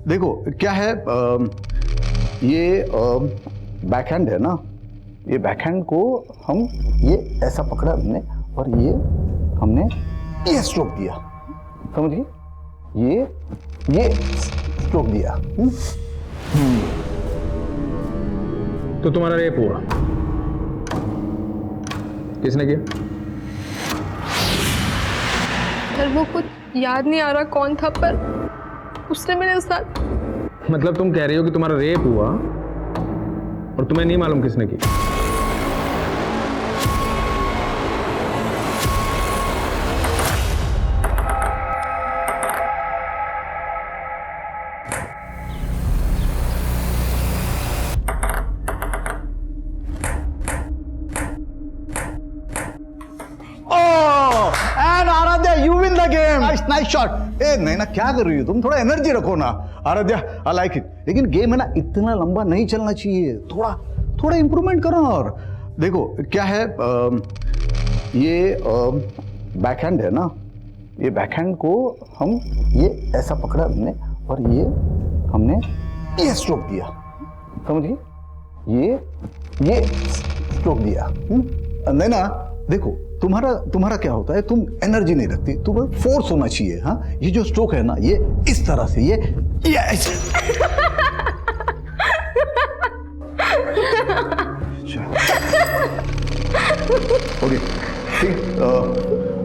देखो क्या है, ये बैकहैंड है ना, ये बैकहैंड को हम ये ऐसा पकड़ा हमने और ये हमने ये स्ट्रोक दिया, समझिए, ये स्ट्रोक दिया। तो तुम्हारा रेप हुआ, किसने किया? सर वो कुछ याद नहीं आ रहा कौन था, पर उसने मेरे साथ। मतलब तुम कह रही हो कि तुम्हारा रेप हुआ और तुम्हें नहीं मालूम किसने की? Nice shot. ए नहीं ना, क्या कर रही हो तुम? थोड़ा एनर्जी रखो ना आराध्या, आई लाइक इट। लेकिन गेम है ना, इतना लंबा नहीं चलना चाहिए, थोड़ा इंप्रूवमेंट करो। और देखो क्या है, ये बैकहैंड है ना, ये बैकहैंड को हम ये ऐसा पकड़ा हमने और ये हमने ये स्ट्रोक दिया, समझिए, ये स्ट्रोक दिया। नहीं ना, देखो तुम्हारा क्या होता है, तुम एनर्जी नहीं रखती, तुम्हें फोर्स होना चाहिए। हाँ, ये जो स्ट्रोक है ना, ये इस तरह से, ये ऐसे। ओके ठीक,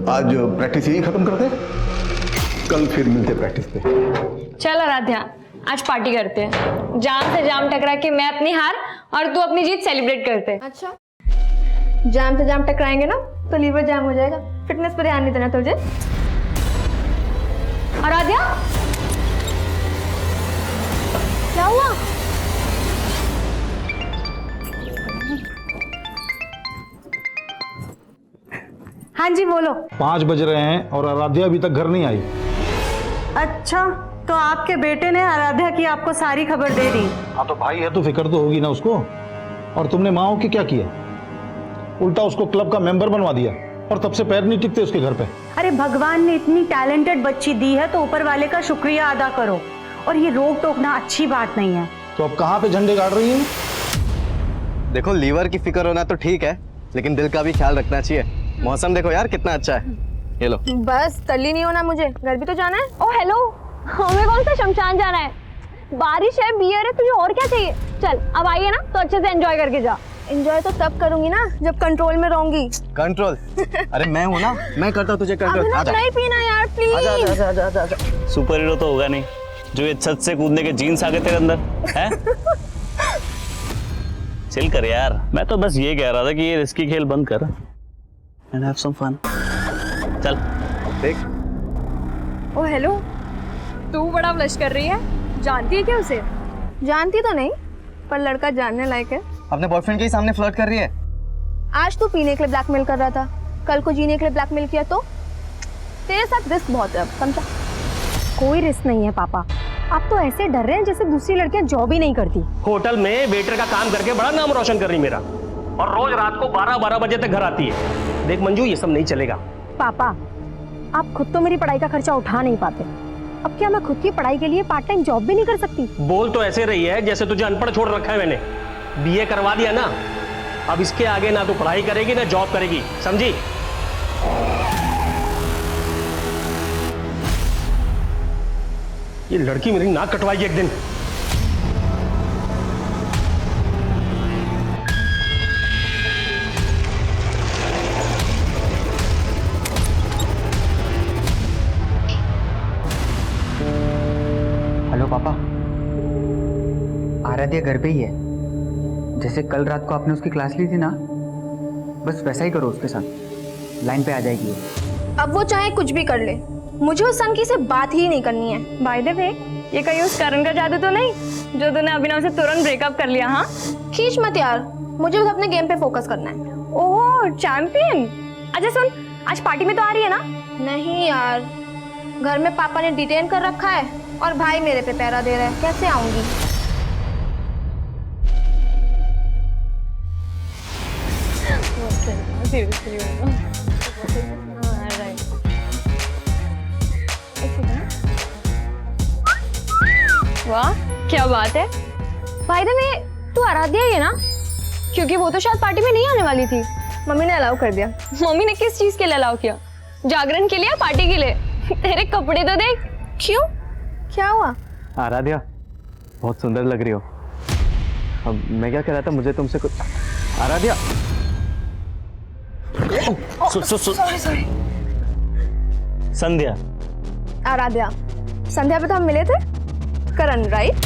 आज प्रैक्टिस यही खत्म करते हैं, कल फिर मिलते प्रैक्टिस पे। चल आराध्या, आज पार्टी करते हैं। जाम से जाम टकरा के मैं अपनी हार और तू अपनी जीत सेलिब्रेट करते हैं। अच्छा, जाम से जाम टकराएंगे ना तो लीवर जाम हो जाएगा। फिटनेस पर ध्यान नहीं देना तुझे। आराध्या, क्या हुआ? हाँ जी बोलो। 5 बज रहे हैं और आराध्या अभी तक घर नहीं आई। अच्छा, तो आपके बेटे ने आराध्या की आपको सारी खबर दे दी? हाँ तो भाई है तो फिक्र तो होगी ना उसको। और तुमने माँ की क्या किया, उल्टा उसको क्लब का मेंबर बनवा दिया और तब से पैर नहीं टिकते उसके घर पे। अरे भगवान ने इतनी टैलेंटेड बच्ची दी है तो ऊपर वाले का शुक्रिया अदा करो। और ये रोक टोकना अच्छी बात नहीं है। तो अब कहाँ पे झंडे गाड़ रही है? देखो, लीवर की फिक्र होना तो ठीक है, लेकिन दिल का भी ख्याल रखना चाहिए। मौसम देखो यार कितना अच्छा है। ये लो। बस तल्ली नहीं होना, मुझे घर भी तो जाना है। ओ हेलो, हमें कौन सा शमशान जाना है? बारिश है, बियर है, तुझे और क्या चाहिए? चल अब आइए ना, तो अच्छे से एंजॉय करके जा। एंजॉय तो तब करूंगी ना जब कंट्रोल में रहूंगी। कंट्रोल? अरे मैं हूँ ना, मैं करता हूँ तुझे कंट्रोल। आजा। नहीं पीना यार प्लीज। आजा आजा आजा आजा। सुपर हीरो तो होगा नहीं जो ये छत से कूदने के जीन्स आ गए तेरे अंदर है। चिल कर यार, मैं तो बस ये कह रहा था कि ये रिस्की खेल बंद कर एंड हैव सम फन। चल देख। ओ हेलो, तू बड़ा ब्लश कर रही है, जानती है क्या उसे? जानती तो नहीं, पर लड़का जानने लायक है। अपने बॉयफ्रेंड के ही सामने फ्लर्ट कर रही है। आज तू पीने के लिए ब्लैकमेल कर रहा था, कल को जीने के लिए ब्लैकमेल किया तो तेरे साथ रिस्क बहुत है, समझा? कोई रिस्क नहीं है पापा। आप तो ऐसे डर रहे हैं जैसे दूसरी लड़कियां जॉब ही नहीं करती। होटल में वेटर का काम करके बड़ा नाम रोशन कर रही मेरा, और रोज रात को 12-12 बजे तक घर आती है। देख मंजू, ये सब नहीं चलेगा। पापा, आप खुद तो मेरी पढ़ाई का खर्चा उठा नहीं पाते, अब क्या मैं खुद की पढ़ाई के लिए पार्ट टाइम जॉब भी नहीं कर सकती? बोल तो ऐसे रही है जैसे तुझे अनपढ़ छोड़ रखा है मैंने। बीए करवा दिया ना, अब इसके आगे ना तू पढ़ाई करेगी ना जॉब करेगी, समझी? ये लड़की मेरी नाक कटवाएगी एक दिन। हेलो पापा, आराध्या घर पे ही है। जैसे कल रात को आपने उसकी क्लास ली थी ना, बस वैसा ही करो उसके साथ, लाइन पे आ जाएगी वो। अब वो चाहे कुछ भी कर ले, मुझे उस संकी से बात ही नहीं करनी है। बाय द वे, ये कहीं उस करण का जादू तो नहीं जो तूने अभिनव से तुरंत ब्रेकअप कर लिया? हाँ, खींच मत यार, मुझे बस अपने गेम पे फोकस करना है। ओह चैंपियन। अच्छा सुन, आज पार्टी में तो आ रही है ना? नहीं यार, घर में पापा ने डिटेन कर रखा है और भाई मेरे पे पहरा दे रहा है, कैसे आऊंगी? वाह क्या बात है। बाय द वे तू आराध्या ही है ना, क्योंकि वो तो शायद पार्टी में नहीं आने वाली थी। मम्मी ने अलाउ कर दिया। मम्मी ने किस चीज के लिए अलाउ किया? जागरण के लिए या पार्टी के लिए? तेरे कपड़े तो देख। क्यों, क्या हुआ? आराध्या बहुत सुंदर लग रही हो। अब मैं क्या कह रहा था, मुझे तुमसे कुछ। आराध्या सॉरी। संध्या। आराध्या, संध्या पे तो हम मिले थे। Karan, right?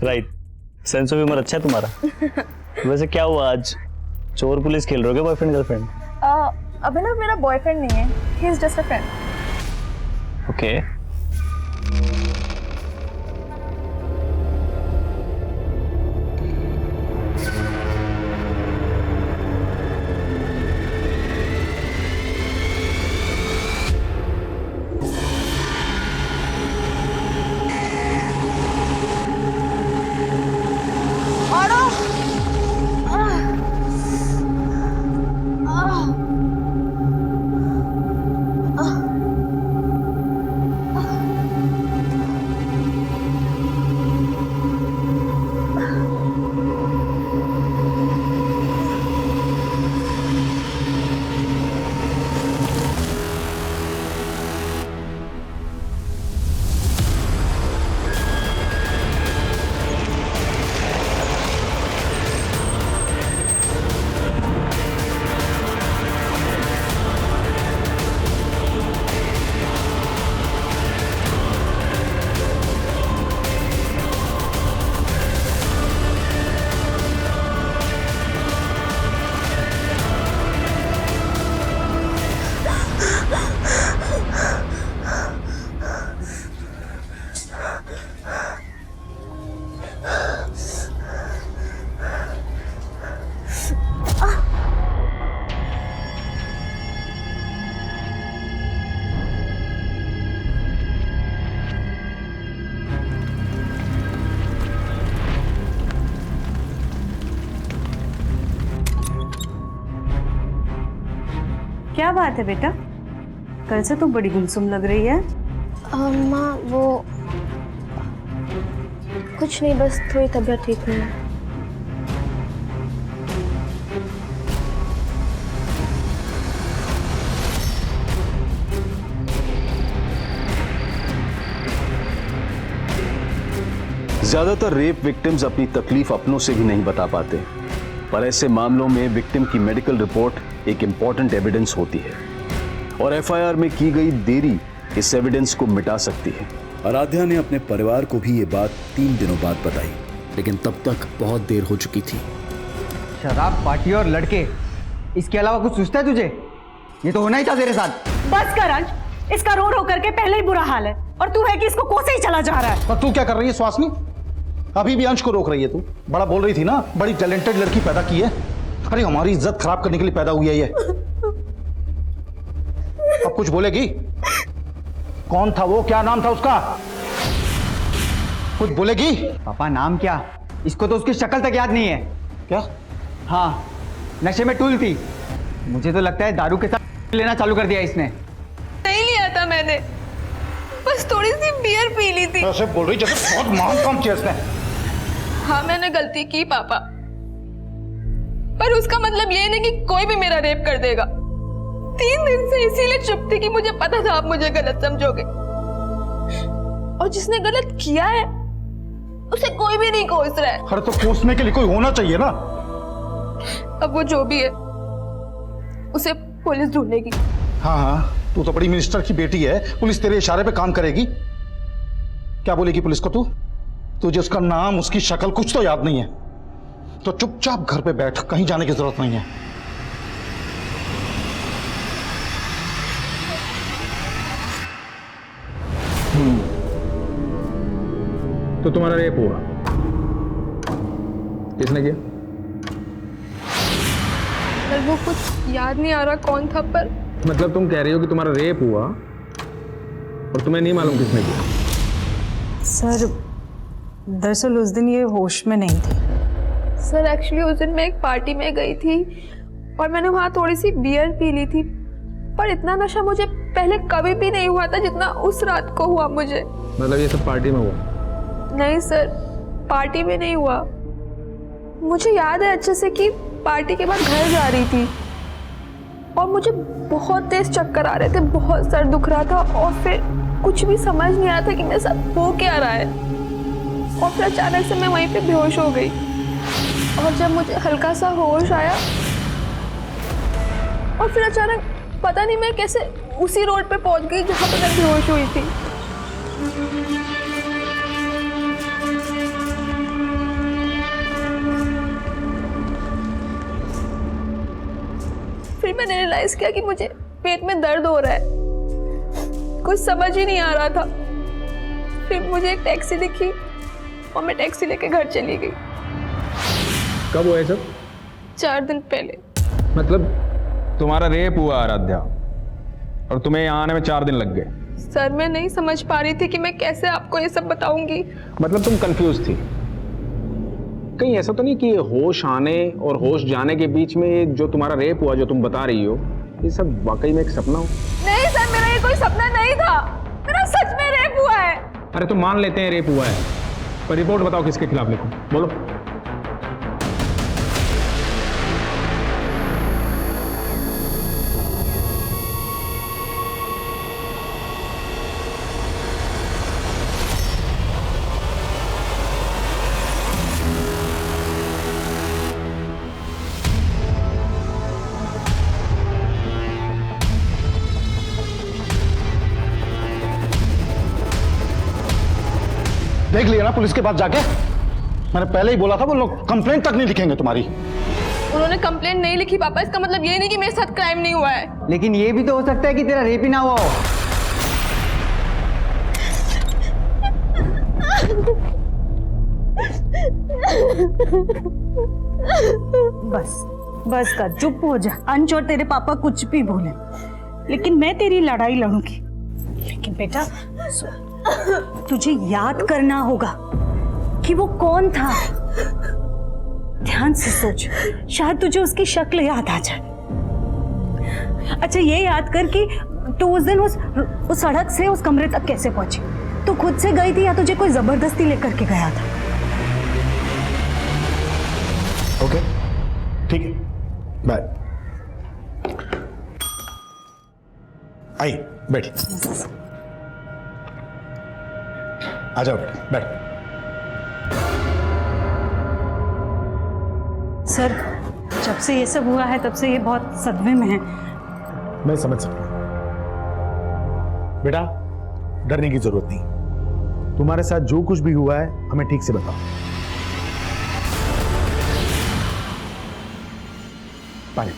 Right. Sense of humour अच्छा है तुम्हारा। वैसे क्या हुआ आज, चोर पुलिस खेल रहे हो क्या बॉयफ्रेंड गर्लफ्रेंड? अभिनव मेरा बॉयफ्रेंड नहीं है, he is just a friend. Okay. क्या बात है बेटा, कल से तुम बड़ी गुमसुम लग रही है। माँ वो कुछ नहीं, बस थोड़ी तबीयत ठीक नहीं है। ज्यादातर रेप विक्टिम्स अपनी तकलीफ अपनों से भी नहीं बता पाते, पर ऐसे मामलों में विक्टिम की मेडिकल रिपोर्ट एक इंपॉर्टेंट एविडेंस होती है और एफआईआर में की गई देरी इस एविडेंस को मिटा सकती है। आराध्या ने अपने परिवार को भी ये बात 3 दिनों बाद बताई, लेकिन तब तक बहुत देर हो चुकी थी। शराब, पार्टी और लड़के, इसके अलावा कुछ सोचता है तुझे? ये तो होना ही था तेरे साथ। बस कर अंश, इसका रो रो करके पहले ही बुरा हाल है और तू है कि इसको कोसे ही चला जा रहा है। और तू क्या कर रही है स्वासनी? अभी भी अंश को रोक रही है तू। बड़ा बोल रही थी ना, बड़ी टैलेंटेड लड़की पैदा की है। अरे हमारी इज्जत खराब करने के लिए पैदा हुई है ये। अब कुछ बोलेगी? कौन था वो, क्या नाम था उसका? कुछ बोलेगी? पापा नाम क्या? इसको तो उसकी शक्ल तक याद नहीं है। क्या? हाँ, नशे में टूल थी। मुझे तो लगता है दारू के साथ लेना चालू कर दिया इसने। नहीं लिया था मैंने, बस थोड़ी सी बियर पी ली थी। ऐसे बोल रही जैसे बहुत महान काम किया इसने। हाँ मैंने गलती की पापा, पर उसका मतलब ये नहीं कि कोई भी मेरा रेप कर देगा। 3 दिन से इसीलिए चुप थी कि मुझे पता था आप मुझे गलत समझोगे, और जिसने गलत किया है उसे कोई भी नहीं कोस रहा है। अरे तो कोसने के लिए कोई होना चाहिए ना। अब वो जो भी है उसे पुलिस ढूंढेगी। हाँ हाँ, तू तो बड़ी मिनिस्टर की बेटी है, पुलिस तेरे इशारे पे काम करेगी। क्या बोलेगी पुलिस को तू? तुझे उसका नाम, उसकी शक्ल कुछ तो याद नहीं है, तो चुपचाप घर पे बैठ, कहीं जाने की जरूरत नहीं है। तो तुम्हारा रेप हुआ, किसने किया? वो कुछ याद नहीं आ रहा कौन था, पर मतलब तुम कह रही हो कि तुम्हारा रेप हुआ और तुम्हें नहीं मालूम किसने किया? सर दरअसल उस दिन ये होश में नहीं थी। सर एक्चुअली उस दिन मैं एक पार्टी में गई थी और मैंने वहाँ थोड़ी सी बियर पी ली थी, पर इतना नशा मुझे पहले कभी भी नहीं हुआ था जितना उस रात को हुआ मुझे। मतलब ये सब पार्टी में हुआ? नहीं सर, पार्टी में नहीं हुआ। मुझे याद है अच्छे से कि पार्टी के बाद घर जा रही थी और मुझे बहुत तेज चक्कर आ रहे थे, बहुत सर दुख रहा था और फिर कुछ भी समझ नहीं आया था कि मेरे साथ हो क्या रहा है। और फिर अचानक से मैं वहीं पे बेहोश हो गई और जब मुझे हल्का सा होश आया और फिर अचानक पता नहीं मैं कैसे उसी रोड पे पहुंच गई जहाँ पर मैं बेहोश हुई थी। फिर मैंने रियलाइज किया कि मुझे पेट में दर्द हो रहा है, कुछ समझ ही नहीं आ रहा था। फिर मुझे एक टैक्सी दिखी और मैं टैक्सी लेके घर चली गई। कब हुआ ये सब? 4 दिन पहले। मतलब तुम्हारा रेप हुआ आराध्या और तुम्हें यहाँ आने में 4 दिन लग गए। सर मैं नहीं समझ पा रही थी कि मैं कैसे आपको ये सब बताऊंगी। मतलब तुम कंफ्यूज थी? कहीं ऐसा तो नहीं कि होश आने और होश जाने के बीच में जो तुम्हारा रेप हुआ, जो तुम बता रही हो, ये सब वाकई में एक सपना हो? नहीं सर, मेरा ये कोई सपना नहीं था, मेरा सच में रेप हुआ है। अरे तो मान लेते हैं रेप हुआ है, पर रिपोर्ट बताओ किसके खिलाफ लिखूं, बोलो। देख लिया ना पुलिस के पास जाके? मैंने पहले ही बोला था वो लोग कंप्लेंट तक नहीं लिखेंगे तुम्हारी। उन्होंने कंप्लेंट नहीं लिखी पापा, इसका मतलब ये नहीं कि मेरे साथ क्राइम नहीं हुआ है। लेकिन ये भी तो हो सकता है कि तेरा रेप ही ना हुआ हो। बस बस कर, चुप हो जा। अंश और तेरे पापा कुछ भी बोले, लेकिन मैं तेरी लड़ाई लड़ूंगी। लेकिन बेटा तुझे याद करना होगा कि वो कौन था। ध्यान से सोच, शायद तुझे उसकी शक्ल याद आ जाए। अच्छा ये याद कर कि तू उस दिन उस सड़क से उस कमरे तक कैसे पहुंची। तू खुद से गई थी या तुझे कोई जबरदस्ती लेकर के गया था? ओके ठीक है, बाय। आई बैठी, आ जाओ बेटा, बैठ। सर जब से ये सब हुआ है तब से ये बहुत सदमे में है। मैं समझ सकता हूं बेटा, डरने की जरूरत नहीं। तुम्हारे साथ जो कुछ भी हुआ है हमें ठीक से बताओ। पानी,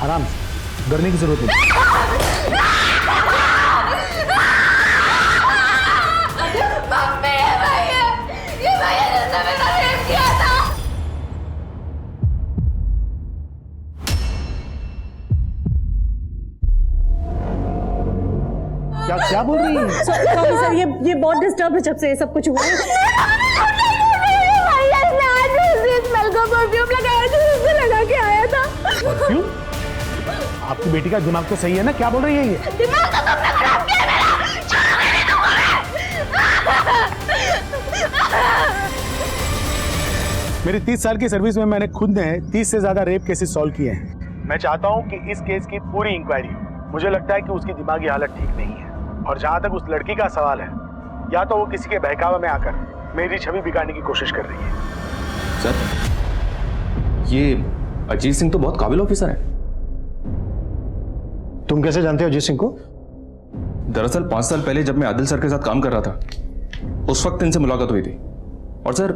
आराम से, डरने की जरूरत नहीं। क्या बोल रही है? सॉरी सर, ये बहुत डिस्टर्ब है जब से ये सब कुछ हुआ है। लगा के आया था। क्यों? आपकी बेटी का दिमाग तो सही है ना? क्या बोल रही है ये? दिमाग तो तुमने खराब किया मेरी 30 साल की सर्विस में मैंने खुद ने 30 से ज्यादा रेप केसेस सॉल्व किए हैं। मैं चाहता हूं कि इस केस की पूरी इंक्वायरी हो। मुझे लगता है कि उसकी दिमागी हालत ठीक नहीं है, और जहां तक उस लड़की का सवाल है, या तो वो किसी के बहकावे में आकर मेरी छवि बिगाड़ने की कोशिश कर रही है। सर ये अजीत सिंह तो बहुत काबिल ऑफिसर है। तुम कैसे जानते हो अजीत सिंह को? दरअसल 5 साल पहले जब मैं आदिल सर के साथ काम कर रहा था, उस वक्त इनसे मुलाकात हुई थी, और सर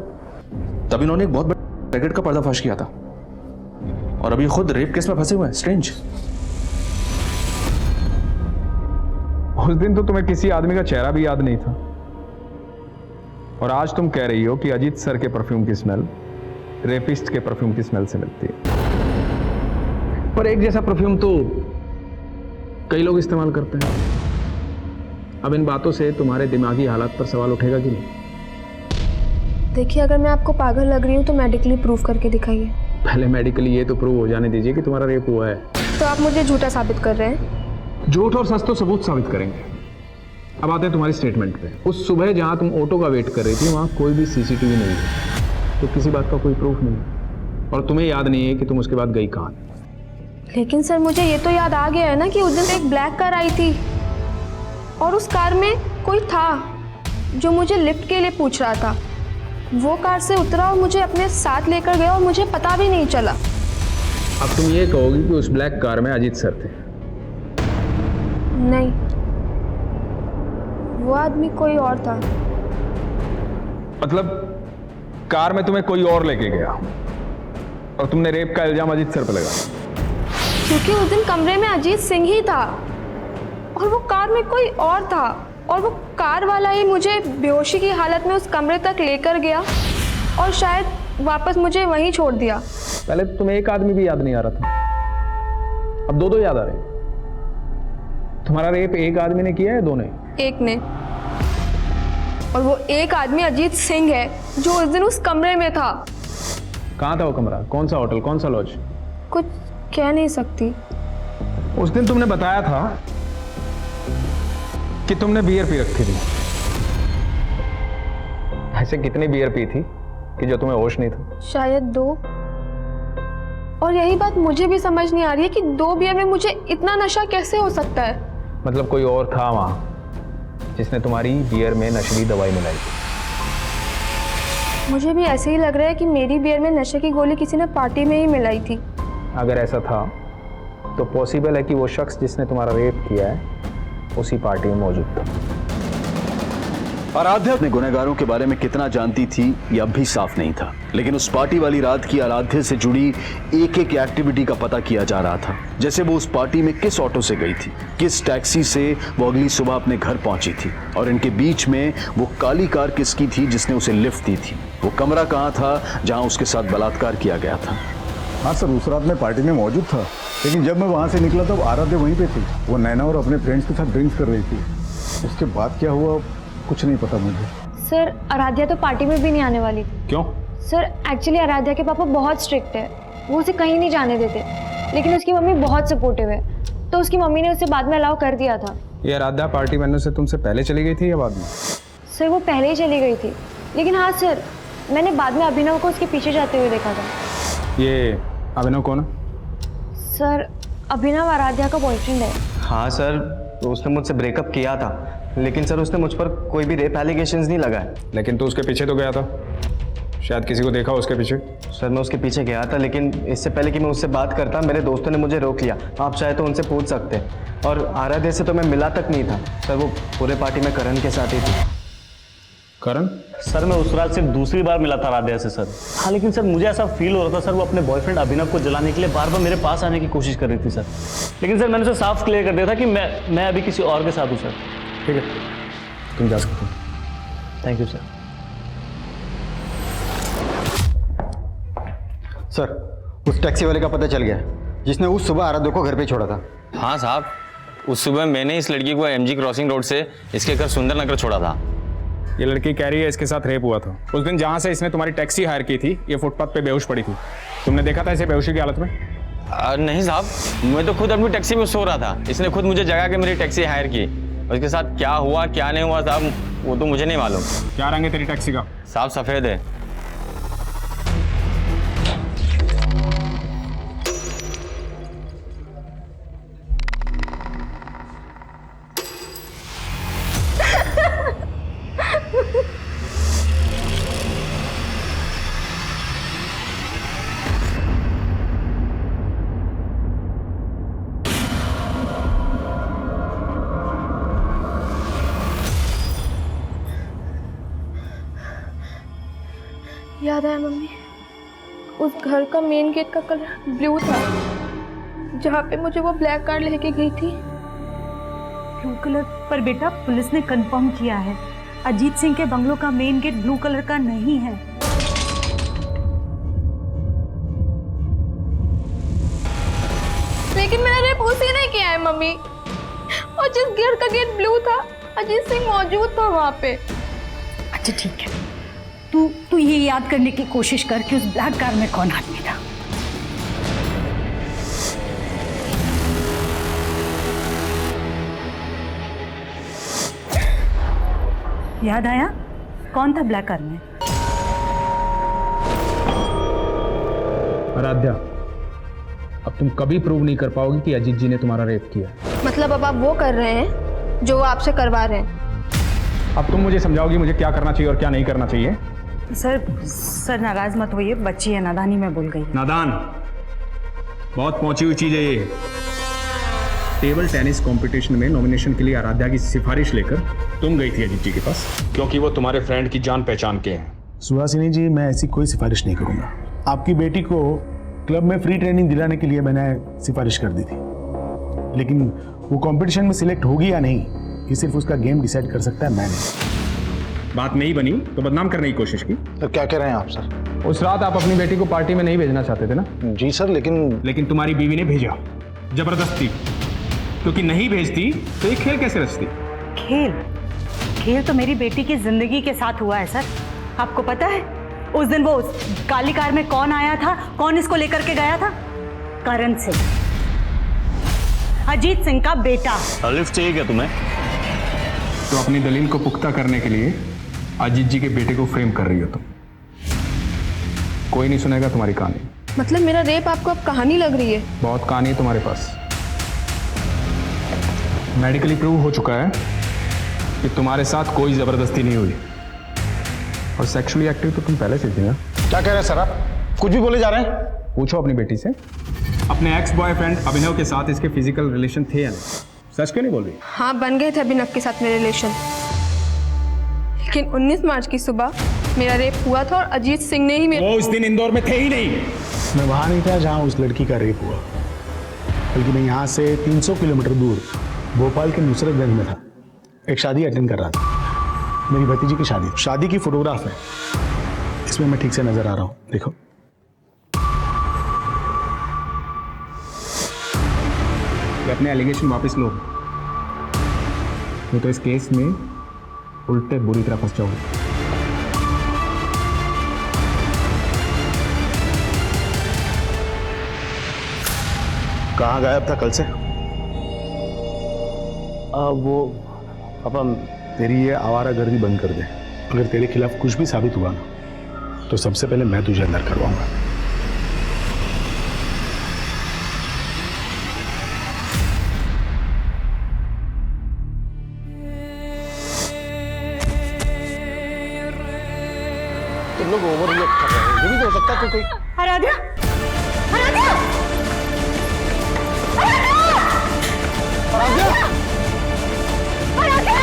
तब इन्होंने एक बहुत बड़े रैकेट का पर्दाफाश किया था, और अभी खुद रेप केस में फंसे हुए हैं। स्ट्रेंज। उस दिन तो तुम्हें किसी आदमी का चेहरा भी याद नहीं था, और आज तुम कह रही हो कि अजीत सर के परफ्यूम की स्मेल रेपिस्ट के परफ्यूम की स्मेल से मिलती है। पर एक जैसा परफ्यूम तो कई लोग इस्तेमाल करते हैं। अब इन बातों से तुम्हारे दिमागी हालात पर सवाल उठेगा कि नहीं? देखिए, अगर मैं आपको पागल लग रही हूँ तो मेडिकली प्रूफ करके दिखाइए। पहले मेडिकली ये तो प्रूव हो जाने दीजिए कि तुम्हारा रेप हुआ है। तो आप मुझे झूठा साबित कर रहे हैं? झूठ और सच तो सबूत साबित करेंगे। अब आते हैं तुम्हारी स्टेटमेंट पे। उस सुबह जहां तुम ऑटो का वेट कर रही थी वहां कोई भी सीसीटीवी नहीं है, तो किसी बात का कोई प्रूफ नहीं है, और तुम्हें याद नहीं है कि तुम उसके बाद गई कहाँ। लेकिन सर मुझे ये तो याद आ गया है ना कि उस दिन एक ब्लैक कार आई थी और उस कार में कोई था जो मुझे लिफ्ट के लिए पूछ रहा था। वो कार से उतरा और मुझे अपने साथ लेकर गया और मुझे पता भी नहीं चला। अब तुम ये कहोगी कि उस ब्लैक कार में अजीत सर थे? नहीं, वो आदमी कोई और था। मतलब कार में तुम्हें कोई और लेके गया और तुमने रेप का इल्जाम अजीत सर पे लगाया? क्योंकि उस दिन कमरे में अजीत सिंह ही था और वो कार में कोई और था, और वो कार वाला ही मुझे बेहोशी की हालत में उस कमरे तक लेकर गया और शायद वापस मुझे वहीं छोड़ दिया। पहले तो तुम्हें एक आदमी भी याद नहीं आ रहा था, अब दो याद आ रहे हैं। तुम्हारा रेप एक आदमी ने किया है, दो ने? एक ने, और वो एक आदमी अजीत सिंह है जो उस दिन उस कमरे में था। कहाँ था वो कमरा? कौन सा होटल, कौन सा लॉज? कुछ कह नहीं सकती। उस दिन तुमने बताया था कि तुमने बियर पी रखी थी। ऐसे कितनी बियर पी थी कि जो तुम्हें होश नहीं था? शायद 2। और यही बात मुझे भी समझ नहीं आ रही है कि 2 बियर में मुझे इतना नशा कैसे हो सकता है। मतलब कोई और था वहां जिसने तुम्हारी बियर में नशीली दवाई मिलाई? मुझे भी ऐसे ही लग रहा है कि मेरी बियर में नशे की गोली किसी ने पार्टी में ही मिलाई थी। अगर ऐसा था तो पॉसिबल है कि वो शख्स जिसने तुम्हारा रेप किया है उसी पार्टी में मौजूद था। आराध्या अपने गुनहगारों के बारे में कितना जानती थी यह अब भी साफ नहीं था, लेकिन उस पार्टी वाली रात की आराध्या से जुड़ी एक एक एक्टिविटी का पता किया जा रहा था। जैसे वो उस पार्टी में किस ऑटो से गई थी, किस टैक्सी से वो अगली सुबह अपने घर पहुंची थी, और इनके बीच में वो काली कार किसकी थी जिसने उसे लिफ्ट दी थी। वो कमरा कहाँ था जहां उसके साथ बलात्कार किया गया था। हाँ सर, उस रात मैं पार्टी में मौजूद था, लेकिन जब मैं वहाँ से निकला तब आराध्या वहीं पे थी। वो नैना और अपने फ्रेंड्स के साथ ड्रिंक्स कर रही थी। उसके बाद क्या हुआ कुछ नहीं पता मुझे। सर आराध्या तो पार्टी में भी नहीं आने वाली थी। क्यों? सर एक्चुअली आराध्या के पापा बहुत स्ट्रिक्ट है, वो उसे कहीं नहीं जाने देते, लेकिन उसकी मम्मी बहुत सपोर्टिव है, तो उसकी मम्मी ने उसे बाद में अलाउ कर दिया था। ये आराध्या पार्टी बनने से तुमसे पहले चली गई थी या बाद में? सर वो पहले ही चली गई थी, लेकिन हाँ सर मैंने बाद में अभिनव को उसके पीछे जाते हुए देखा था। ये अभिनव कौन है? सर अभिनव आराध्या का बॉयफ्रेंड है। हाँ सर, तो उसने मुझसे ब्रेकअप किया था, लेकिन सर उसने मुझ पर कोई भी रेप एलिगेशंस नहीं लगाए। लेकिन तू उसके पीछे तो गया था, शायद किसी को देखा उसके पीछे। सर मैं उसके पीछे गया था, लेकिन इससे पहले कि मैं उससे बात करता मेरे दोस्तों ने मुझे रोक लिया। आप चाहे तो उनसे पूछ सकते हैं। और आराध्या से तो मैं मिला तक नहीं था सर, वो पूरे पार्टी में करण के साथ ही थी। करण? सर मैं उस रात सिर्फ दूसरी बार मिला था आराध्या से सर। हाँ लेकिन सर मुझे ऐसा फील हो रहा था सर वो अपने बॉयफ्रेंड अभिनव को जलाने के लिए बार बार मेरे पास आने की कोशिश कर रही थी सर। लेकिन सर मैंने उसे साफ क्लियर कर दिया था कि मैं अभी किसी और के साथ हूँ सर। ठीक है, तुम जा सकते हो। Thank you sir. सर उस टैक्सी वाले का पता चल गया जिसने उस सुबह आराध्या को घर पे छोड़ा था। हाँ साहब, उस सुबह मैंने इस लड़की को एमजी क्रॉसिंग रोड से इसके घर सुंदर नगर छोड़ा था। ये लड़की कह रही है इसके साथ रेप हुआ था। उस दिन जहाँ से इसने तुम्हारी टैक्सी हायर की थी ये फुटपाथ पे बेहोश पड़ी थी, तुमने देखा था इसे बेहोशी की हालत में? नहीं साहब, मैं तो खुद अपनी टैक्सी में सो रहा था। इसने खुद मुझे जगा के मेरी टैक्सी हायर की। उसके साथ क्या हुआ क्या नहीं हुआ साहब वो तो मुझे नहीं मालूम। क्या रंग है तेरी टैक्सी का? साहब सफ़ेद है। याद आया मम्मी, उस घर का मेन गेट का कलर ब्लू था जहाँ पे मुझे वो ब्लैक कार लेके गई थी। ब्लू कलर पर बेटा पुलिस ने कंफर्म किया है अजीत सिंह के बंगलों का मेन गेट ब्लू कलर का नहीं है। लेकिन मैंने रेप उसी ने किया है मम्मी, और जिस घर का गेट ब्लू था अजीत सिंह मौजूद था वहाँ पे। अच्छा ठीक है, तू ये याद करने की कोशिश कर कि उस ब्लैक कार में कौन आदमी था। याद आया? कौन था ब्लैक कार में? आराध्या, अब तुम कभी प्रूव नहीं कर पाओगी कि अजीत जी ने तुम्हारा रेप किया। मतलब अब आप वो कर रहे हैं जो वो आपसे करवा रहे हैं? अब तुम मुझे समझाओगी मुझे क्या करना चाहिए और क्या नहीं करना चाहिए? सर नाराज मत होइए, बच्ची है, नादानी में बोल गई। नादान बहुत पहुंची हुई चीज है ये। टेबल टेनिस कंपटीशन में नॉमिनेशन के लिए आराध्या की सिफारिश लेकर तुम गई थी अजीत जी के पास, क्योंकि वो तुम्हारे फ्रेंड की जान पहचान के हैं। सुहासिनी जी, मैं ऐसी कोई सिफारिश नहीं करूंगा। आपकी बेटी को क्लब में फ्री ट्रेनिंग दिलाने के लिए मैंने सिफारिश कर दी थी, लेकिन वो कंपटीशन में सिलेक्ट होगी या नहीं ये सिर्फ उसका गेम डिसाइड कर सकता है, मैं नहीं। बात नहीं बनी तो बदनाम करने की कोशिश की। तो क्या कह रहे हैं आप सर? उस रात आप अपनी बेटी को पार्टी में नहीं भेजना चाहते थे ना? जी सर, लेकिन तुम्हारी बीवी ने भेजा जबरदस्ती, क्योंकि नहीं भेजती तो ये खेल कैसे रचती? खेल तो मेरी बेटी की जिंदगी के साथ हुआ है सर। आपको पता है उस दिन वो काली कार में कौन आया था, कौन इसको लेकर के गया था? करण सिंह, अजीत सिंह का बेटा। लिफ्ट चाहिए क्या तुम्हें? तो अपनी दलील को पुख्ता करने के लिए अजीत जी के बेटे को फ्रेम कर रही हो तुम। कोई नहीं सुनेगा तुम्हारी कहानी। मतलब मेरा रेप आपको अब कहानी लग रही है? बहुत कहानी है तुम्हारे पास। मेडिकली प्रूव हो चुका है कि तुम्हारे साथ कोई जबरदस्ती नहीं हुई, और सेक्सुअली एक्टिव तो तुम पहले से थी ना। क्या कह रहे हैं सर आप? कुछ भी बोले जा रहे हैं? पूछो अपनी बेटी से, अपने एक्स बॉयफ्रेंड अभिनव के साथ इसके फिजिकल रिलेशन थे या नहीं? सच क्यों नहीं बोल रही? हाँ, बन गए थे अभिनव के साथ मेरे रिलेशन, लेकिन 19 मार्च की सुबह मेरा रेप हुआ था और अजीत सिंह ने ही वो उस दिन इंदौर में थे ही नहीं। मैं वहां नहीं था जहां उस लड़की का रेप हुआ, बल्कि मैं यहाँ से 300 किलोमीटर दूर भोपाल के नुसरतगंज में था। एक शादी अटेंड कर रहा था, मेरी भतीजी की शादी की फोटोग्राफ है इसमें, मैं ठीक से नजर आ रहा हूँ, देखो। अपने एलिगेशन वापस लो, तो इस केस में उल्टे बुरी तरह फंस जाओगे। कहाँ गायब था कल से? वो पापा, तेरी ये आवारागर्दी बंद कर दे। अगर तेरे खिलाफ कुछ भी साबित हुआ ना, तो सबसे पहले मैं तुझे अंदर करवाऊंगा। तुम लोग ओवर रिएक्ट कर रहे हो। ये भी तो हो सकता है कि कोई आराध्या, आराध्या, आराध्या, आराध्या,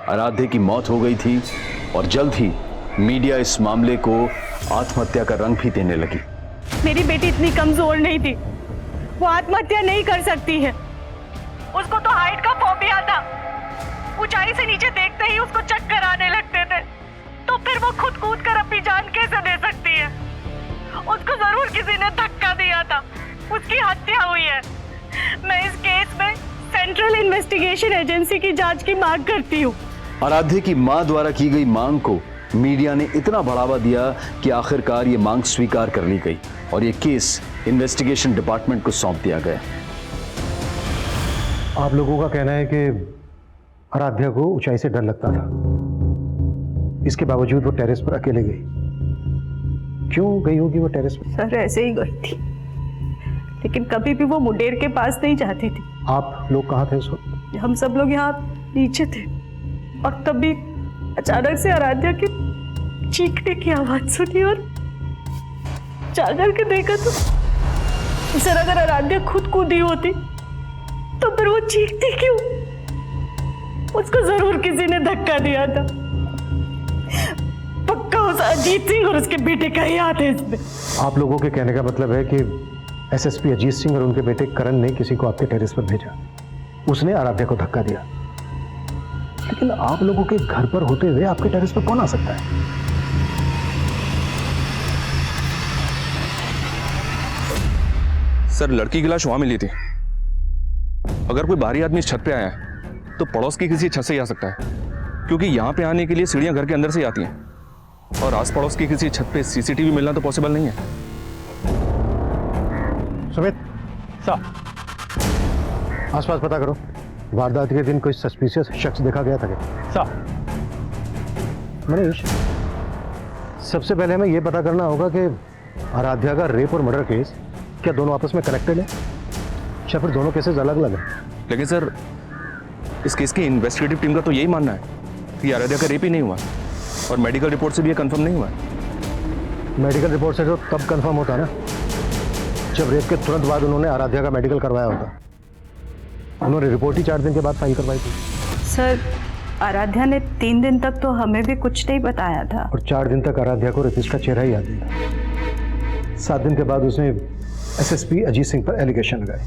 आराध्या की मौत हो गई थी और जल्द ही मीडिया इस मामले को आत्महत्या का रंग भी देने लगी। मेरी बेटी इतनी कमजोर नहीं थी, वो आत्महत्या नहीं कर सकती है। उसको तो हाइट का फोबिया था, ऊंचाई से नीचे देखते ही उसको चक्कर आने लगते थे, तो फिर वो खुद कूद कर अपनी जान कैसे दे सकती है? उसको जरूर किसी ने धक्का दिया था, उसकी हत्या हुई है। मैं इस केस में सेंट्रल इन्वेस्टिगेशन एजेंसी की जांच की मांग करती हूँ। आराध्या की मां द्वारा की गई मांग को मीडिया ने इतना बढ़ावा दिया कि आखिरकार ये मांग स्वीकार कर ली गई और ये केस इन्वेस्टिगेशन डिपार्टमेंट को सौंप दिया गया। आप लोगों का कहना है कि आराध्या को ऊंचाई से डर लगता था, इसके बावजूद वो टेरेस पर अकेले गई। क्यों गई होगी वो टेरेस पर? सर ऐसे ही गई थी, लेकिन कभी भी वो मुंडेर के पास नहीं जाती थी। आप लोग कहाँ थे उस वक्त? हम सब लोग यहाँ नीचे थे, और तभी अचानक से आराध्या की चीखने की आवाज सुनी और जाकर के देखा तो सर, अगर आराध्या खुद कूदी होती तो फिर वो चीखती क्यों? उसको जरूर किसी ने धक्का दिया था। पक्का उस अजीत सिंह और उसके बेटे का ही हाथ है इसमें। आप लोगों के कहने का मतलब है कि एसएसपी अजीत सिंह और उनके बेटे करण ने किसी को आपके टेरेस पर भेजा, उसने आराध्या को धक्का दिया। लेकिन आप लोगों के घर पर होते हुए आपके टेरेस पर कौन आ सकता है? सर, लड़की की लाश वहां मिली थी। अगर कोई बाहरी आदमी इस छत पे आया है तो पड़ोस की किसी छत से ही आ सकता है, क्योंकि यहाँ पे आने के लिए सीढ़ियां घर के अंदर से ही आती हैं और आस पड़ोस की किसी छत पे सीसीटीवी मिलना तो पॉसिबल नहीं है। सुमित, आसपास पता करो, वारदात के दिन कोई सस्पिशियस शख्स देखा गया था क्या? मनीष, सबसे पहले हमें यह पता करना होगा कि आराध्या का रेप और मर्डर केस क्या दोनों आपस में कनेक्टेड है या फिर दोनों केसेस अलग अलग हैं? लेकिन सर, इस केस की इन्वेस्टिगेटिव टीम का तो यही मानना है कि आराध्या का रेप ही नहीं हुआ और मेडिकल रिपोर्ट से भी ये कंफर्म नहीं हुआ। मेडिकल रिपोर्ट से तो तब कंफर्म होता ना जब रेप के तुरंत बाद उन्होंने आराध्या का मेडिकल करवाया होता। उन्होंने रिपोर्ट ही 4 दिन के बाद फाइल करवाई थी। सर, आराध्या ने 3 दिन तक तो हमें भी कुछ नहीं बताया था। और 4 दिन तक आराध्या को रेपिस्ट का चेहरा ही याद नहीं था। 7 दिन के बाद उसने एसएसपी अजीत सिंह पर एलिगेशन लगाए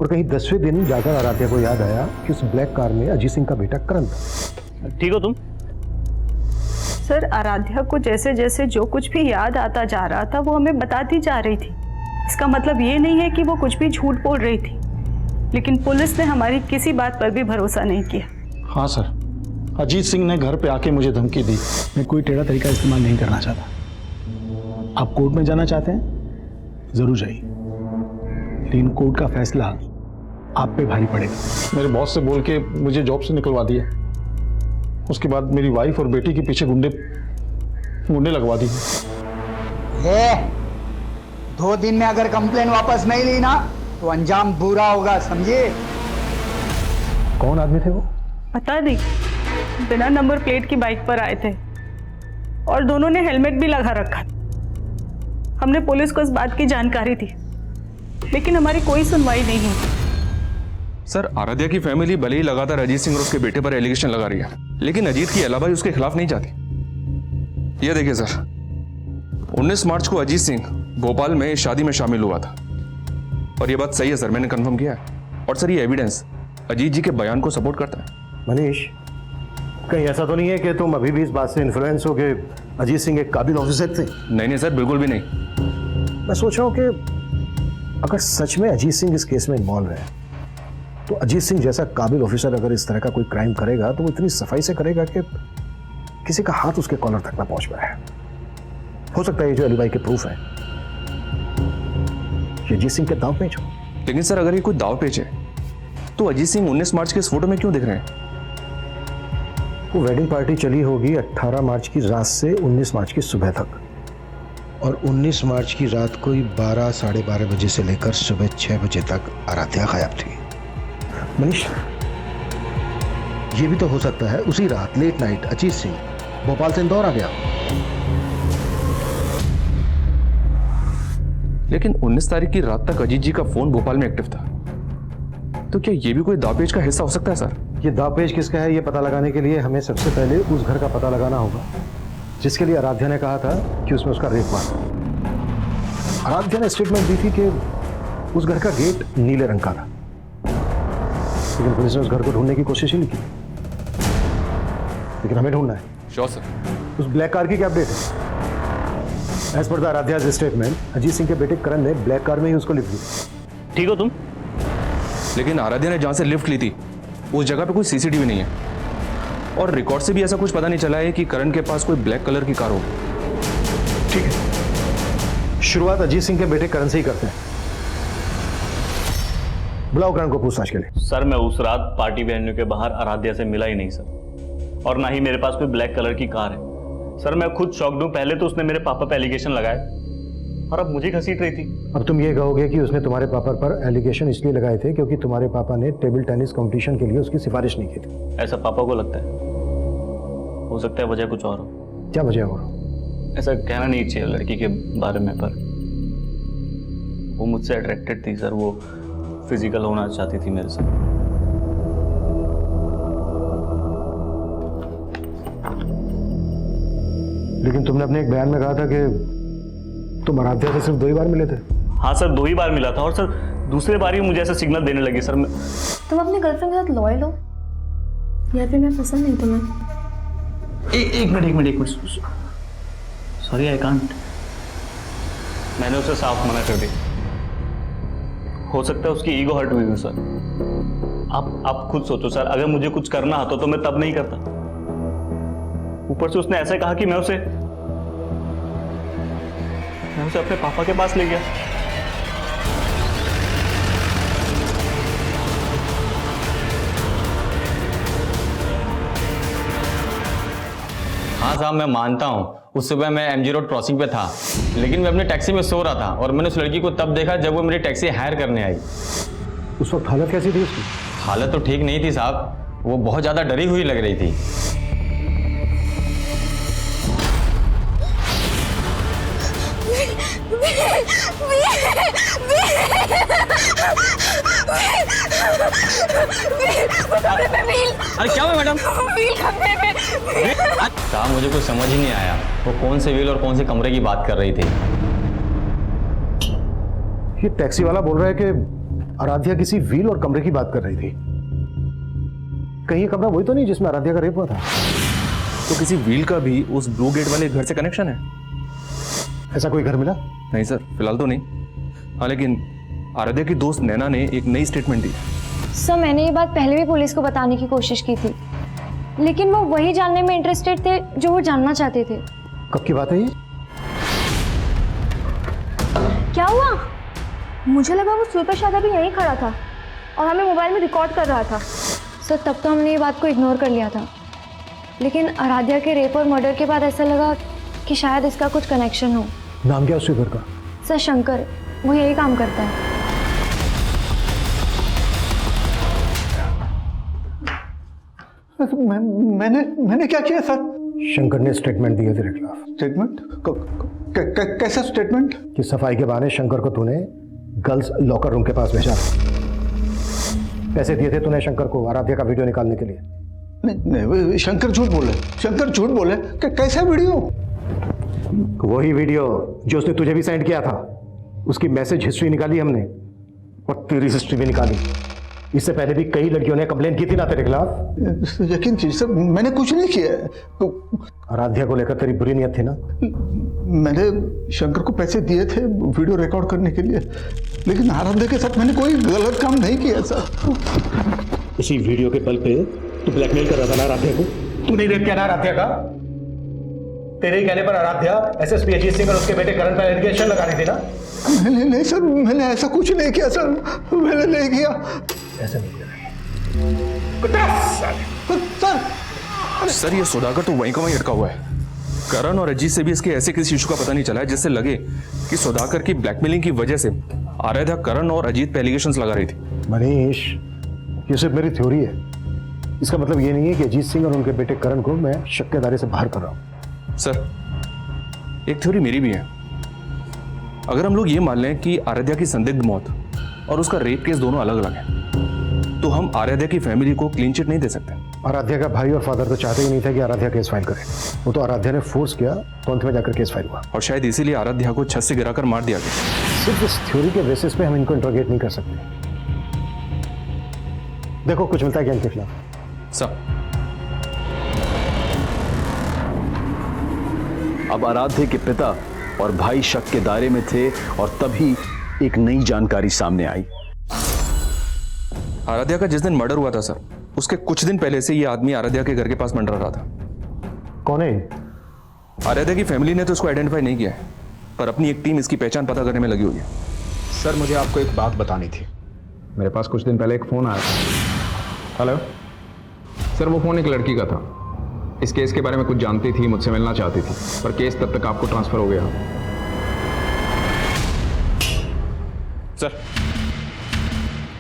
और कहीं 10वें दिन जाकर आराध्या को याद आया कि उस ब्लैक कार में अजीत सिंह का बेटा करण था। ठीक हो तुम? सर, आराध्या को जैसे जैसे जो कुछ भी याद आता जा रहा था वो हमें बताती जा रही थी। इसका मतलब ये नहीं है कि वो कुछ भी झूठ बोल रही थी, लेकिन पुलिस ने हमारी किसी बात पर भी भरोसा नहीं किया। हाँ सर, अजीत सिंह ने घर पे आके मुझे धमकी दी। मैं कोई टेढ़ा तरीका इस्तेमाल नहीं करना चाहता। आप कोर्ट में जाना चाहते हैं, जरूर जाइए, लेकिन कोर्ट का फैसला आप पे भारी पड़ेगा। मेरे बॉस से बोल के मुझे जॉब से निकलवा दिया। उसके बाद मेरी वाइफ और बेटी के पीछे गुंडे लगवा दी। 2 दिन में अगर कंप्लेन वापस नहीं ली ना तो अंजाम बुरा होगा, समझिए। कौन आदमी थे वो? पता नहीं, बिना नंबर प्लेट की बाइक पर आए थे और दोनों ने हेलमेट भी लगा रखा। हमने पुलिस को इस बात की जानकारी दी, लेकिन हमारी कोई सुनवाई नहीं हुई। सर, आराध्या की फैमिली भले ही लगातार अजीत सिंह और उसके बेटे पर एलिगेशन लगा रही है, लेकिन अजीत की अलाबाई उसके खिलाफ नहीं जाती। ये देखिए सर, 19 मार्च को अजीत सिंह भोपाल में शादी में शामिल हुआ था और ये बात सही है सर, मैंने कंफर्म किया है। और सर, ये एविडेंस अजीत जी के बयान को सपोर्ट करता है। मनीष, कहीं ऐसा तो नहीं है कि तुम अभी भी इस बात से इन्फ्लुएंस हो कि अजीत सिंह एक काबिल ऑफिसर थे? नहीं सर, बिल्कुल भी नहीं। मैं सोच रहा हूँ कि अगर सच में अजीत सिंह इस केस में इन्वॉल्व है तो अजीत सिंह जैसा काबिल ऑफिसर अगर इस तरह का कोई क्राइम करेगा तो वो इतनी सफाई से करेगा कि किसी का हाथ उसके कॉलर तक ना पहुंच पाए। हो सकता है ये जो अलीबाई के प्रूफ है ये अजीत सिंह के दाव पेच हो। लेकिन सर, अगर ये कोई दाव पेच है तो अजीत सिंह 19 मार्च के इस फोटो में क्यों दिख रहे हैं? वो वेडिंग पार्टी चली होगी 18 मार्च की रात से 19 मार्च की सुबह तक, और 19 मार्च की रात को ही 12 साढ़े 12 बजे से लेकर सुबह 6 बजे तक आराध्या गायब थी। मनीष, ये भी तो हो सकता है उसी रात लेट नाइट अजीत सिंह भोपाल से इंदौर आ गया। लेकिन 19 तारीख की रात तक अजीत जी का फोन भोपाल में एक्टिव था, तो क्या ये भी कोई दावपेच का हिस्सा हो सकता है सर? ये दावपेच किसका है ये पता लगाने के लिए हमें सबसे पहले उस घर का पता लगाना होगा जिसके लिए आराध्या ने कहा था कि उसमें उसका रेप हुआ। आराध्या ने स्टेटमेंट दी थी कि उस घर का गेट नीले रंग का था, लेकिन पुलिस ने उस घर को ढूंढने की कोशिश ही नहीं की। लेकिन हमें ढूंढना है। Sure sir. उस ब्लैक कार की क्या अपडेट है? As per the Aaradhya's statement, Ajit Singh के बेटे करण ने ब्लैक कार में ही उसको लिफ्ट दी। ठीक हो तुम? लेकिन आराध्या ने जहां से लिफ्ट ली थी उस जगह पे कोई सीसीटीवी नहीं है और रिकॉर्ड से भी ऐसा कुछ पता नहीं चला है कि करण के पास कोई ब्लैक कलर की कार हो। ठीक है, शुरुआत अजीत सिंह के बेटे करण से ही करते हैं। बुलाओ करण को पूछताछ के लिए। सर, मैं उस रात पार्टी वेन्यू के बाहर आराध्या से मिला ही नहीं सर, और ना ही मेरे पास कोई ब्लैक कलर की कार है। सर, मैं खुद शॉक्ड हूं। पहले तो उसने मेरे पापा पे एलिगेशन लगाए और अब मुझे घसीट रही थी। अब तुम ये कहोगे कि उसने तुम्हारे पापा पर एलिगेशन इसलिए लगाए थे क्योंकि तुम्हारे पापा ने टेबल टेनिस कंपटीशन के लिए उसकी सिफारिश नहीं की थी। ऐसा पापा को लगता है। हो सकता है वजह कुछ और हो। क्या वजह हो? ऐसा कहना नहीं चाहिए लड़की के बारे में, पर वो मुझसे अट्रैक्टेड थी सर। वो फिजिकल होना चाहती थी मेरे से। लेकिन तुमने अपने एक बयान में कहा था कि तुम आराध्या से सिर्फ 2 ही बार मिले थे। हाँ सर, 2 ही बार मिला था और सर दूसरे बार ही मुझे ऐसा सिग्नल देने लगी सर। तुम अपने गर्लफ्रेंड के साथ लॉयल हो या फिर मैं पसंद नहीं तुम्हें? एक मिनट सॉरी, आई कांट। मैंने उसे साफ मना कर दिया। हो सकता है उसकी ईगो हर्ट हुई सर। आप खुद सोचो सर, अगर मुझे कुछ करना होता तो मैं तब नहीं करता। ऊपर से उसने ऐसे कहा कि मैं उसे अपने पापा के पास ले गया। हाँ साहब मैं मानता हूँ, उस सुबह मैं MG रोड क्रॉसिंग पे था, लेकिन मैं अपनी टैक्सी में सो रहा था और मैंने उस लड़की को तब देखा जब वो मेरी टैक्सी हायर करने आई। उस वक्त हालत कैसी थी उसकी? हालत तो ठीक नहीं थी साहब, वो बहुत ज़्यादा डरी हुई लग रही थी। अरे क्या हुआ मैडम? साहब मुझे कुछ समझ ही नहीं आया, वो कौन से व्हील और कौन से कमरे की बात कर रही थी। ये टैक्सी वाला बोल रहा है कि आराध्या किसी व्हील और कमरे की बात कर रही थी। कहीं ये कमरा वही तो नहीं जिसमें आराध्या का रेप हुआ था? तो किसी व्हील का भी उस ब्लू गेट वाले घर से कनेक्शन है? ऐसा कोई घर मिला? नहीं सर, फिलहाल तो नहीं। हाँ, लेकिन आराध्या की दोस्त नैना ने एक नई स्टेटमेंट दी। सर मैंने ये बात पहले भी पुलिस को बताने की कोशिश की थी, लेकिन वो वही जानने में इंटरेस्टेड थे जो वो जानना चाहते थे। कब की बात है ये? क्या हुआ? मुझे लगा वो स्वीपर शादा भी यहीं खड़ा था और हमें मोबाइल में रिकॉर्ड कर रहा था। सर तब तो हमने ये बात को इग्नोर कर लिया था, लेकिन आराध्या के रेप और मर्डर के बाद ऐसा लगा कि शायद इसका कुछ कनेक्शन हो। नाम क्या उस स्वीपर का? सर शंकर, वो यही काम करता है। मैंने क्या किया सर? शंकर ने स्टेटमेंट दिया तेरे खिलाफ। स्टेटमेंट? कैसा स्टेटमेंट? कि सफाई के बहाने शंकर को तूने गर्ल्स लॉकर रूम के पास भेजा। पैसे दिए थे तूने शंकर को आराध्या का वीडियो निकालने के लिए। नहीं, शंकर झूठ बोले। शंकर झूठ बोले। कैसा वीडियो? वही वीडियो जो उसने तुझे भी सेंड किया था। उसकी मैसेज हिस्ट्री निकाली हमने और तेरी हिस्ट्री भी निकाली। इससे पहले भी कई लड़कियों ने कंप्लेन की थी ना तेरे खिलाफ। यकीन कीजिए सर, मैंने कुछ नहीं किया। आराध्या को लेकर तेरी बुरी नियत थी ना? मैंने शंकर को पैसे दिए थे वीडियो रिकॉर्ड करने के लिए, लेकिन आराध्या के साथ मैंने कोई गलत काम नहीं किया सर। इसी वीडियो के बल पे तू ब्लैकमेल कर रहा था ना आराध्या को? तू नहीं रेप किया ना आराध्या का? तेरे ही कहने पर आराध्या एसएसपी अजीत सिंह और उसके बेटे करण पर एलिगेशन लगा रही थी ना? नहीं सर, मैंने ऐसा कुछ नहीं किया सर, मैंने नहीं किया। ऐसा नहीं किया सर ये सुधाकर तो वहीं का वहीं अटका हुआ है। करण और अजीत से भी इसके ऐसे किसी इशू का पता नहीं चला है जिससे लगे कि सुधाकर की ब्लैकमेलिंग की वजह से आराध्या करण और अजीत पे एलिगेशंस लगा रही थी। मनीष, ये सिर्फ मेरी थ्योरी है। इसका मतलब ये नहीं है कि अजीत सिंह और उनके बेटे करण को मैं शक के दायरे से बाहर कर रहा हूं। सर एक थ्योरी मेरी भी है। अगर हम लोग ये मान लें कि आराध्या की संदिग्ध मौत और उसका रेप केस दोनों अलग अलग हैं, तो हम आराध्या की फैमिली को क्लीन चिट नहीं दे सकते। आराध्या का भाई और फादर तो चाहते ही नहीं था कि आराध्या केस फाइल करे। वो तो आराध्या ने फोर्स किया तो अंत में जाकर केस फाइल हुआ। और शायद इसीलिए आराध्या को छत से गिराकर मार दिया गया। सिर्फ इस थ्योरी के बेसिस पे हम इनको इंट्रोगेट नहीं कर सकते। देखो कुछ मिलता है क्या इनके खिलाफ? सर अब आराध्या के पिता और भाई शक के दायरे में थे और तभी एक नई जानकारी सामने आई। आराध्या का जिस दिन मर्डर हुआ था सर, उसके कुछ दिन पहले से ये आदमी आराध्या के घर के पास मंडरा रहा था। कौन है? आराध्या की फैमिली ने तो इसको आइडेंटिफाई नहीं किया है, पर अपनी एक टीम इसकी पहचान पता करने में लगी हुई है। सर मुझे आपको एक बात बतानी थी। मेरे पास कुछ दिन पहले एक फ़ोन आया था। हेलो सर, वो फ़ोन एक लड़की का था। इस केस के बारे में कुछ जानती थी, मुझसे मिलना चाहती थी, पर केस तब तक आपको ट्रांसफर हो गया।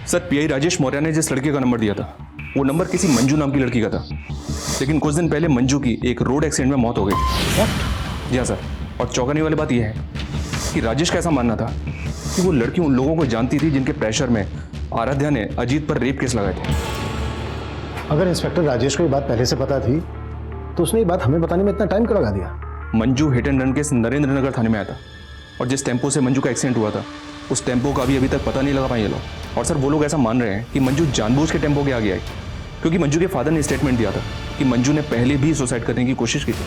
सर पीआई राजेश मौर्य ने जिस लड़के का नंबर दिया था, वो नंबर किसी मंजू नाम की लड़की का था, लेकिन कुछ दिन पहले मंजू की एक रोड एक्सीडेंट में मौत हो गई। जी हाँ सर, और चौंकाने वाली बात यह है कि राजेश का ऐसा मानना था कि वो लड़की उन लोगों को जानती थी जिनके प्रेशर में आराध्या ने अजीत पर रेप केस लगाए थे। अगर इंस्पेक्टर राजेश को ये बात पहले से पता थी तो उसने ये बात हमें बताने में इतना टाइम क्यों लगा दिया? Manju hit and run case Narendra Nagar थाने में आया था, और जिस टेम्पो से मंजू का एक्सीडेंट हुआ था उस टेम्पो का भी अभी तक पता नहीं लगा पाए ये लोग। और सर वो लोग ऐसा मान रहे हैं कि मंजू जानबूझ के टेम्पो के आगे आई, क्योंकि मंजू के फादर ने स्टेटमेंट दिया था कि मंजू ने पहले भी सुसाइड करने की कोशिश की थी।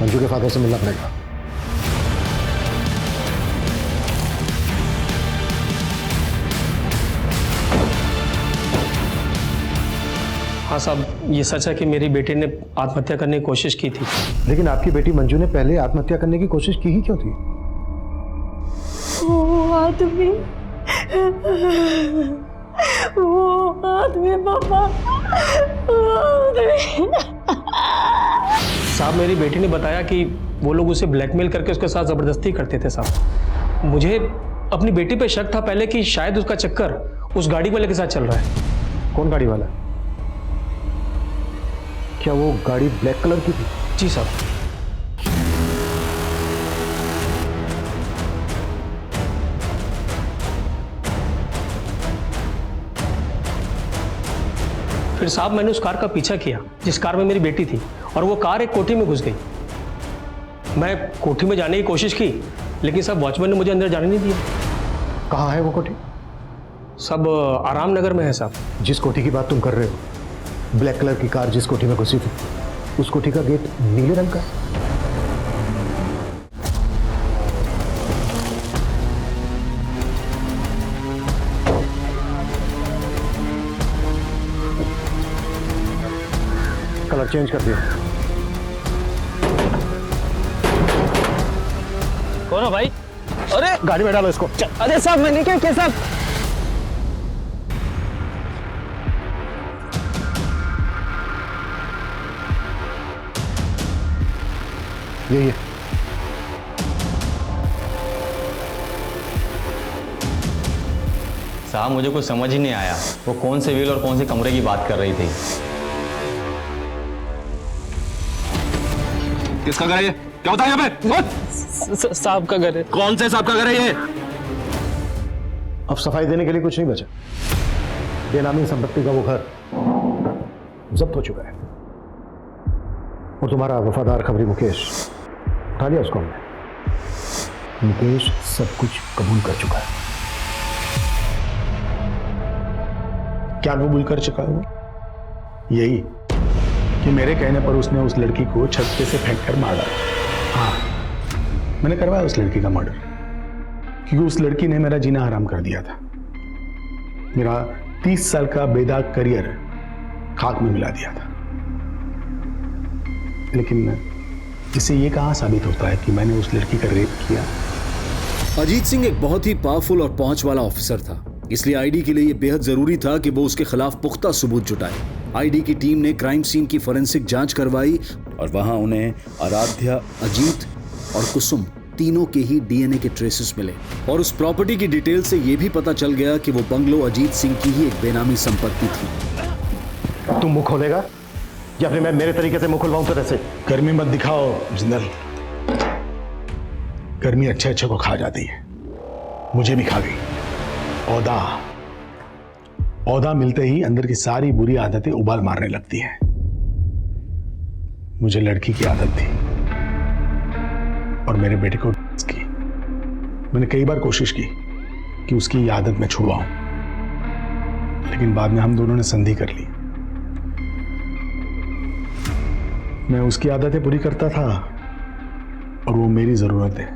मंजू के फादर से मिलना पड़ेगा। हाँ साहब, ये सच है कि मेरी बेटी ने आत्महत्या करने की कोशिश की थी। लेकिन आपकी बेटी मंजू ने पहले आत्महत्या करने की कोशिश की ही क्यों थी? वो आदमी पापा, वो आदमी साहब मेरी बेटी ने बताया कि वो लोग उसे ब्लैकमेल करके उसके साथ ज़बरदस्ती करते थे साहब। मुझे अपनी बेटी पे शक था पहले कि शायद उसका चक्कर उस गाड़ी वाले के साथ चल रहा है। कौन गाड़ी वाला? क्या वो गाड़ी ब्लैक कलर की थी? जी साहब। फिर साहब मैंने उस कार का पीछा किया जिस कार में मेरी बेटी थी, और वो कार एक कोठी में घुस गई। मैं कोठी में जाने की कोशिश की, लेकिन सब वॉचमैन ने मुझे अंदर जाने नहीं दिया। कहाँ है वो कोठी? सब आराम नगर में है साहब। जिस कोठी की बात तुम कर रहे हो, ब्लैक कलर की कार जिस कोठी में घुसी थी, उस कोठी का गेट नीले रंग का है। कलर चेंज कर दिया। कौन है भाई? अरे गाड़ी में डालो इसको। अरे साहब मैंने क्या किया साहब? ये साहब मुझे कुछ समझ ही नहीं आया, वो कौन से व्हील और कौन से कमरे की बात कर रही थी। किसका घर है ये? क्या होता है यहाँ पे? साहब का घर है। कौन से साहब का घर है ये? अब सफाई देने के लिए कुछ नहीं बचा। बेनामी संपत्ति का वो घर जब्त हो चुका है, और तुम्हारा वफादार खबरी मुकेश उठा लिया उसको हमने। मुकेश सब कुछ कबूल कर चुका है। क्या कबूल कर चुका है वो? यही कि मेरे कहने पर उसने उस लड़की को छत पे से फेंक कर मारा। हाँ, मैंने करवाया उस लड़की का मर्डर, क्योंकि उस लड़की ने मेरा जीना हराम कर दिया था। मेरा 30 साल का बेदाग करियर खाक में मिला दिया था। लेकिन इससे ये कहाँ साबित होता है कि मैंने उस लड़की का रेप किया? अजीत सिंह एक बहुत ही पावरफुल और पहुंच वाला ऑफिसर था, इसलिए आईडी के लिए यह बेहद जरूरी था कि वो उसके खिलाफ पुख्ता सबूत जुटाए। आईडी की टीम ने क्राइम सीन की फोरेंसिक जांच करवाई और वहां उन्हें आराध्या, अजीत और कुसुम तीनों के ही डीएनए के ट्रेसेस मिले, और उस प्रॉपर्टी की डिटेल से यह भी पता चल गया कि वो बंगलो अजीत सिंह की ही एक बेनामी संपत्ति थी। तुम मुंह खोलेगा या फिर मैं मेरे तरीके से मुंह खुलवाऊं तेरे से? गर्मी मत दिखाओ जिंदल, गर्मी अच्छे अच्छे को खा जाती है, मुझे भी खा गई। औदा मिलते ही अंदर की सारी बुरी आदतें उबाल मारने लगती हैं। मुझे लड़की की आदत थी और मेरे बेटे को की। मैंने कई बार कोशिश की कि उसकी ये आदत मैं छुड़वाऊं, लेकिन बाद में हम दोनों ने संधि कर ली। मैं उसकी आदतें पूरी करता था और वो मेरी जरूरत है।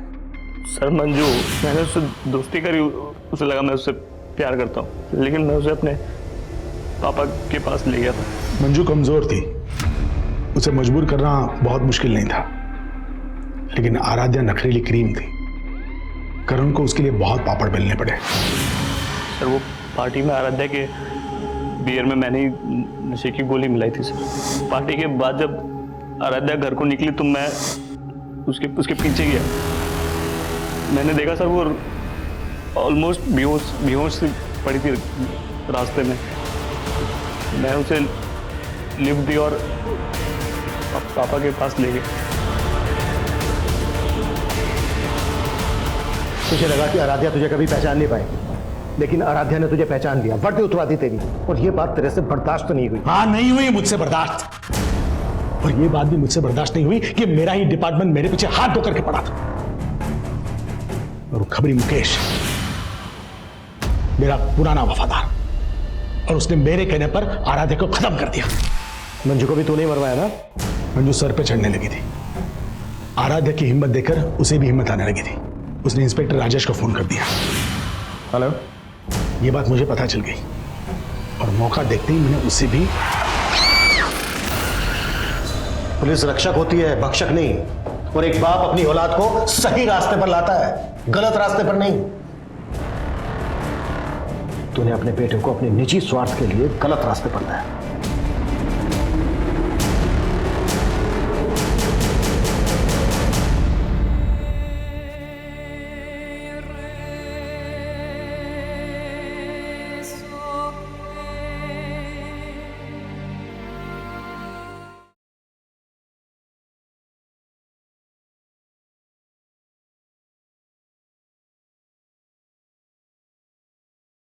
सर मंजू, मैंने उससे दोस्ती करी, उसे लगा मैं उससे प्यार करता हूँ, लेकिन मैं उसे अपने पापा के पास ले गया था। मंजू कमजोर थी, उसे मजबूर करना बहुत मुश्किल नहीं था, लेकिन आराध्या नखरीली क्रीम थी। करण को उसके लिए बहुत पापड़ बेलने पड़े। सर वो पार्टी में आराध्या के बियर में मैंने ही नशे की गोली मिलाई थी सर। पार्टी के बाद जब आराध्या घर को निकली तो मैं उसके पीछे गया। मैंने देखा सर वो ऑलमोस्ट बेहोश सी पड़ी थी रास्ते में। मैं उसे लिफ्ट दी और पापा के पास ले गए। तुझे लगा कि आराध्या तुझे कभी पहचान नहीं पाएगी, लेकिन आराध्या ने तुझे पहचान लिया, वर्दी उतरा दी तेरी, और ये बात तेरे से बर्दाश्त नहीं हुई। हाँ, नहीं हुई मुझसे बर्दाश्त, और ये बात भी मुझसे बर्दाश्त नहीं हुई कि मेरा ही डिपार्टमेंट मेरे पीछे हाथ धो करके पड़ा था। और वो खबरी मुकेश मेरा पुराना वफादार, और उसने मेरे कहने पर आराध्या को खत्म कर दिया। मंजू को भी तूने मरवाया ना? मंजू सर पे चढ़ने लगी थी। आराध्या की हिम्मत देखकर उसे भी हिम्मत आने लगी थी। उसने इंस्पेक्टर राजेश को फोन कर दिया। हेलो, ये बात मुझे पता चल गई, और मौका देखते ही मैंने उसे भी। पुलिस रक्षक होती है, भक्षक नहीं, और एक बाप अपनी औलाद को सही रास्ते पर लाता है, गलत रास्ते पर नहीं। तूने अपने बेटे को अपने निजी स्वार्थ के लिए गलत रास्ते पर लाया।